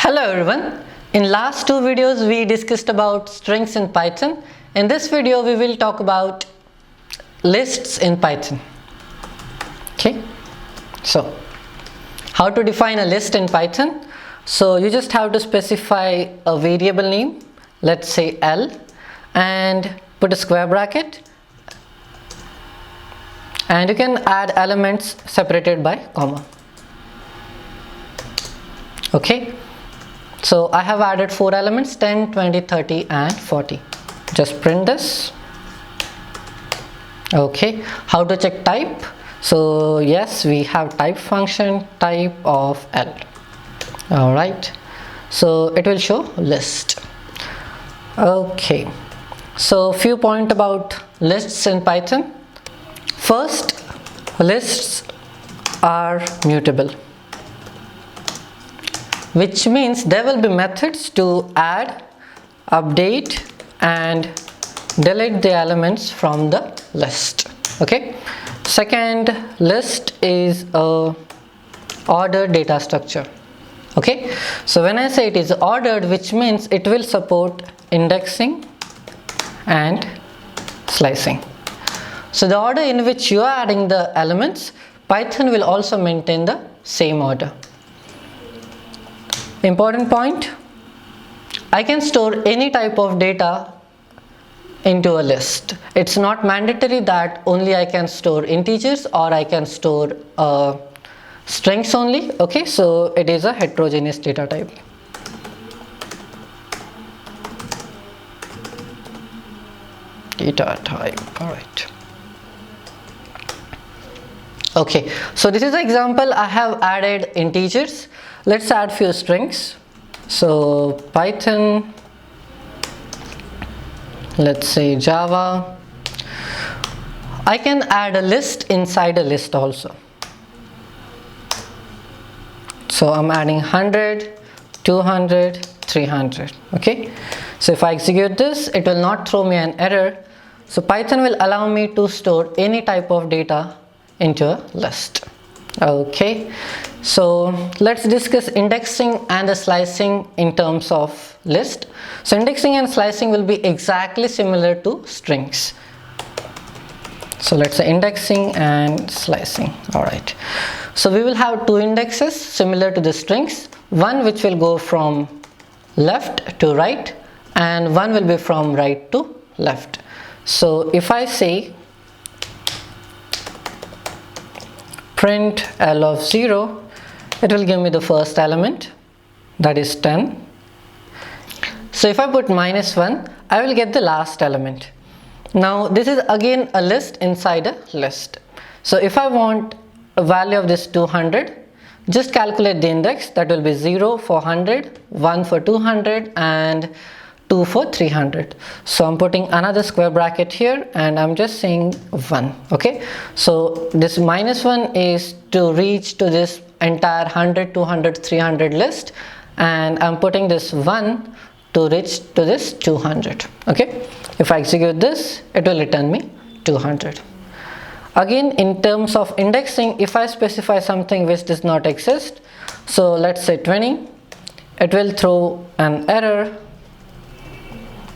Hello everyone. In last two videos we discussed about strings in Python. In this video we will talk about lists in Python. Okay, so how to define a list in Python? So you just have to specify a variable name, let's say L, and put a square bracket, and you can add elements separated by comma. Okay, so I have added 4 elements, 10, 20, 30 and 40. Just print this. Okay, how to check type? So yes, we have type function, type of L. Alright, so it will show list. Okay, so few points about lists in Python. First, lists are mutable, which means there will be methods to add, update and delete the elements from the list. Okay, second, list is a ordered data structure. Okay, so when I say it is ordered, which means it will support indexing and slicing. So the order in which you are adding the elements, Python will also maintain the same order. Important point, I can store any type of data into a list. It's not mandatory that only I can store integers or I can store strings only. Okay, so it is a heterogeneous data type. Data type, alright. Okay, so this is an example. I have added integers. Let's add few strings. So Python, let's say Java. I can add a list inside a list also. So I'm adding 100, 200, 300. Okay, so if I execute this, it will not throw me an error. So Python will allow me to store any type of data into a list. Okay, so let's discuss indexing and the slicing in terms of list. So indexing and slicing will be exactly similar to strings. So let's say indexing and slicing. All right, so we will have two indexes similar to the strings, one which will go from left to right and one will be from right to left. So if I say print L of 0, it will give me the first element, that is 10. So if I put -1, I will get the last element. Now this is again a list inside a list. So if I want a value of this 200, just calculate the index. That will be 0 for 100, 1 for 200 and 2 for 300. So I'm putting another square bracket here and I'm just saying 1. Okay, so this -1 is to reach to this entire 100, 200, 300 list, and I'm putting this 1 to reach to this 200. Okay, if I execute this, it will return me 200. Again, in terms of indexing, if I specify something which does not exist, so let's say 20, it will throw an error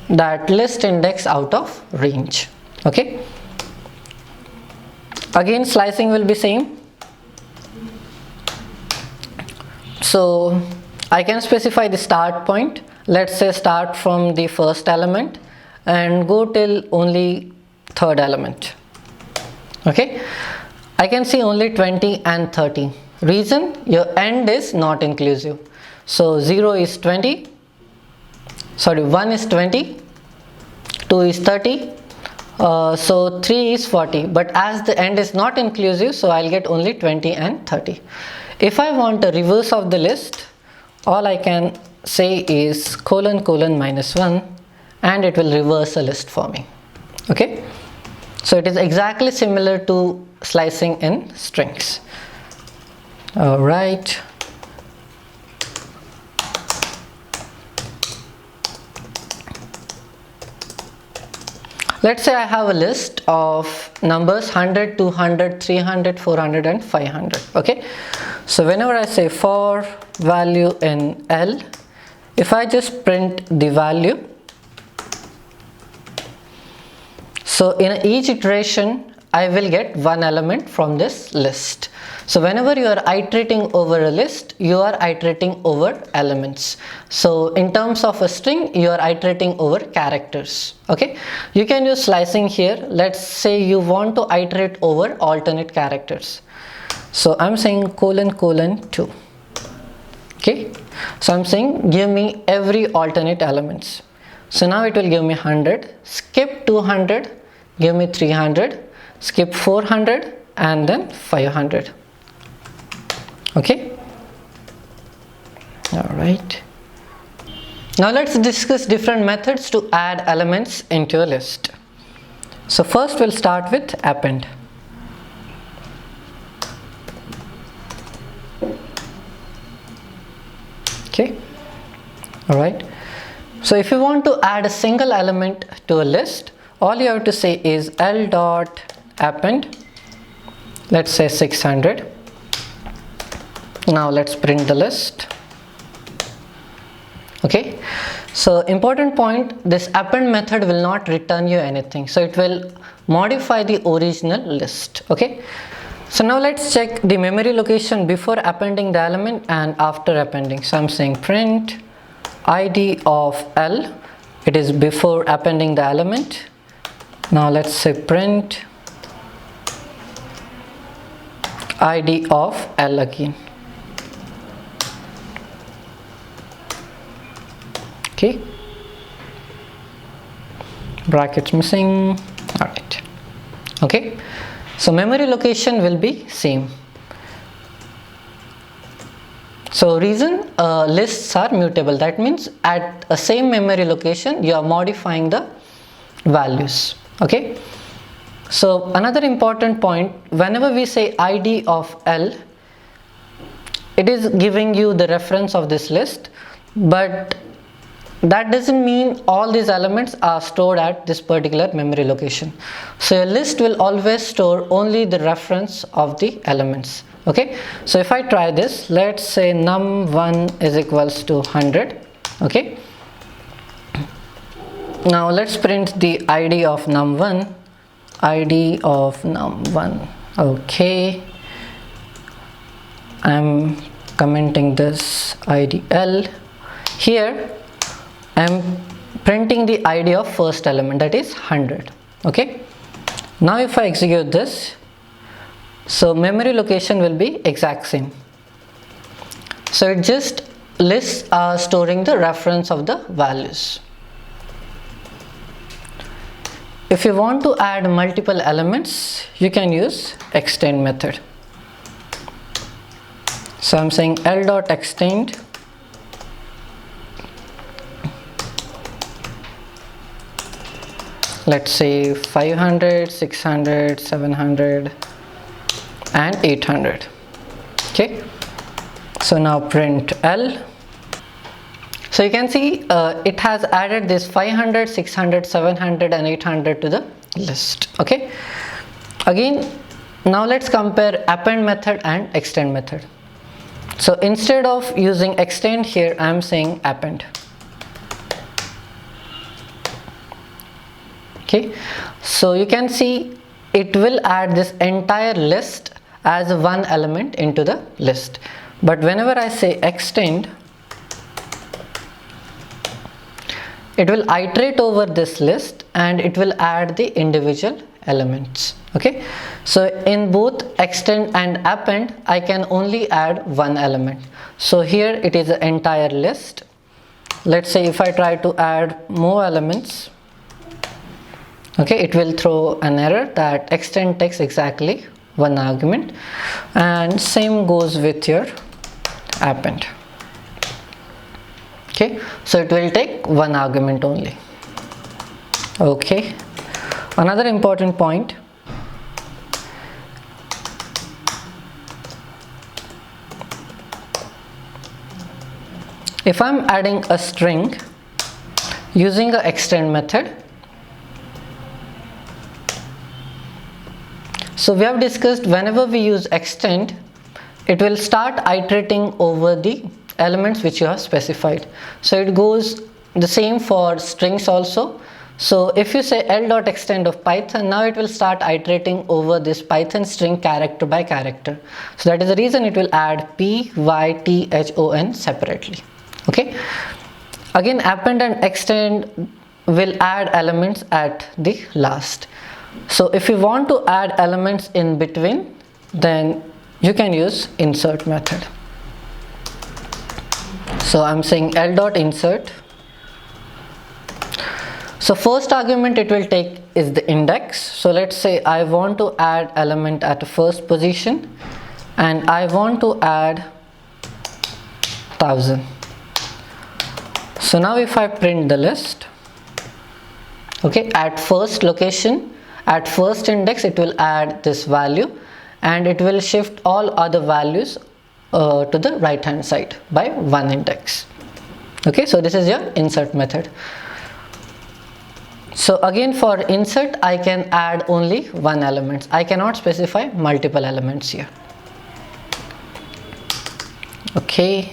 that list index out of range. Okay, again slicing will be same. So I can specify the start point. Let's say start from the first element and go till only third element. Okay, I can see only 20 and 30. Reason, your end is not inclusive. So 0 is 20, sorry, 1 is 20, 2 is 30, so 3 is 40, but as the end is not inclusive, so I'll get only 20 and 30. If I want a reverse of the list, all I can say is colon colon -1 and it will reverse a list for me. Okay, so it is exactly similar to slicing in strings. All right. Let's say I have a list of numbers 100, 200, 300, 400 and 500. Okay, so whenever I say for value in L if I just print the value, so in each iteration I will get one element from this list. So whenever you are iterating over a list, you are iterating over elements. So in terms of a string, you are iterating over characters. Okay, you can use slicing here. Let's say you want to iterate over alternate characters. So I'm saying colon 2. Okay, so I'm saying give me every alternate elements. So now it will give me 100, skip 200, give me 300, skip 400, and then 500. Okay, all right. Now let's discuss different methods to add elements into a list. So first we'll start with append. Okay, all right. So if you want to add a single element to a list, all you have to say is l dot append, let's say 600. Now let's print the list. Okay, so important point, this append method will not return you anything, so it will modify the original list. Okay, so now let's check the memory location before appending the element and after appending. So I'm saying print id of l, it is before appending the element. Now let's say print id of l again. Okay, brackets missing. All right. Okay, so memory location will be same. So reason lists are mutable, that means at a same memory location you are modifying the values. Okay, so another important point, whenever we say id of l, it is giving you the reference of this list, but that doesn't mean all these elements are stored at this particular memory location. So your list will always store only the reference of the elements. Okay, so if I try this, let's say num1 is equals to 100. Okay, now let's print the id of num1, id of num1. Okay, I'm commenting this idl. Here I'm printing the id of first element, that is 100. Okay, now if I execute this, so memory location will be exact same. So it just lists are storing the reference of the values. If you want to add multiple elements, you can use extend method. So I'm saying l dot extend, let's say 500, 600, 700 and 800. Okay, so now print l. So you can see it has added this 500, 600, 700 and 800 to the list. Okay, again, now let's compare append method and extend method. So instead of using extend here, I am saying append. Okay, so you can see it will add this entire list as one element into the list, but whenever I say extend, it will iterate over this list and it will add the individual elements. Okay, so in both extend and append, I can only add one element. So here it is an entire list. Let's say if I try to add more elements, okay, it will throw an error that extend takes exactly one argument, and same goes with your append. Okay, so it will take one argument only. Okay, another important point, if I'm adding a string using the extend method, so we have discussed whenever we use extend, it will start iterating over the elements which you have specified. So it goes the same for strings also. So if you say l.extend of Python, now it will start iterating over this Python string character by character. So that is the reason it will add p, y, t, h, o, n separately. Okay. Again, append and extend will add elements at the last. So if you want to add elements in between, then you can use insert method. So I'm saying l.insert. So first argument it will take is the index. So let's say I want to add element at the first position and I want to add 1000. So now if I print the list, okay, at first location, at first index it will add this value and it will shift all other values to the right hand side by one index. Okay, so this is your insert method. So again, for insert I can add only one element. I cannot specify multiple elements here. Okay.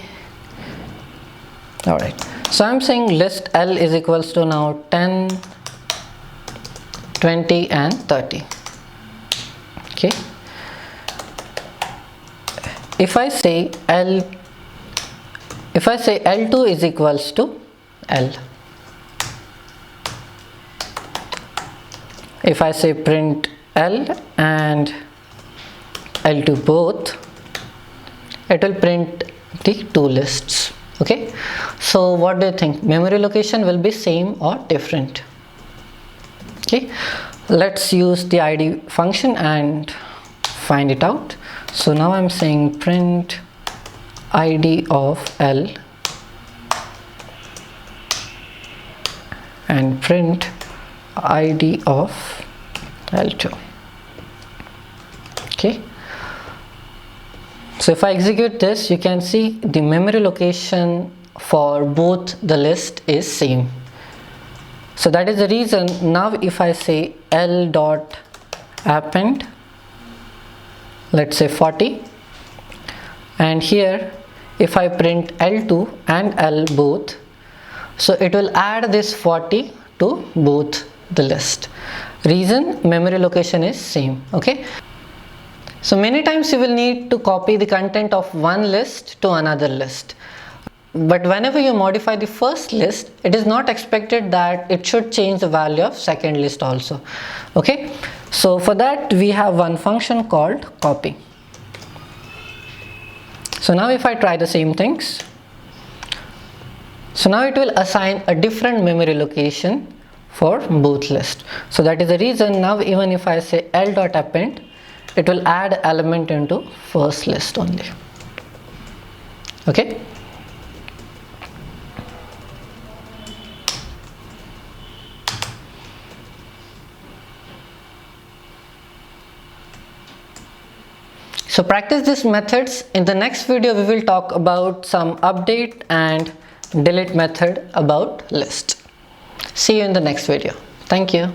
Alright. So I'm saying list L is equals to now 10, 20 and 30. Okay. If I say L2 is equals to L. If I say print L and L2 both, it will print the two lists. Okay, so what do you think? Memory location will be same or different? Okay, let's use the id function and find it out. So now I'm saying print id of L and print id of L2. Okay, so if I execute this, you can see the memory location for both the list is same. So that is the reason now if I say L dot append, let's say 40, and here if I print L2 and L both, so it will add this 40 to both the list. Reason, memory location is same. Okay, so many times you will need to copy the content of one list to another list, but whenever you modify the first list, it is not expected that it should change the value of second list also. Okay, so for that we have one function called copy. So now if I try the same things, so now it will assign a different memory location for both lists. So that is the reason now even if I say l.append, it will add element into first list only. Okay. So practice these methods. In the next video we will talk about some update and delete method about list. See you in the next video. Thank you.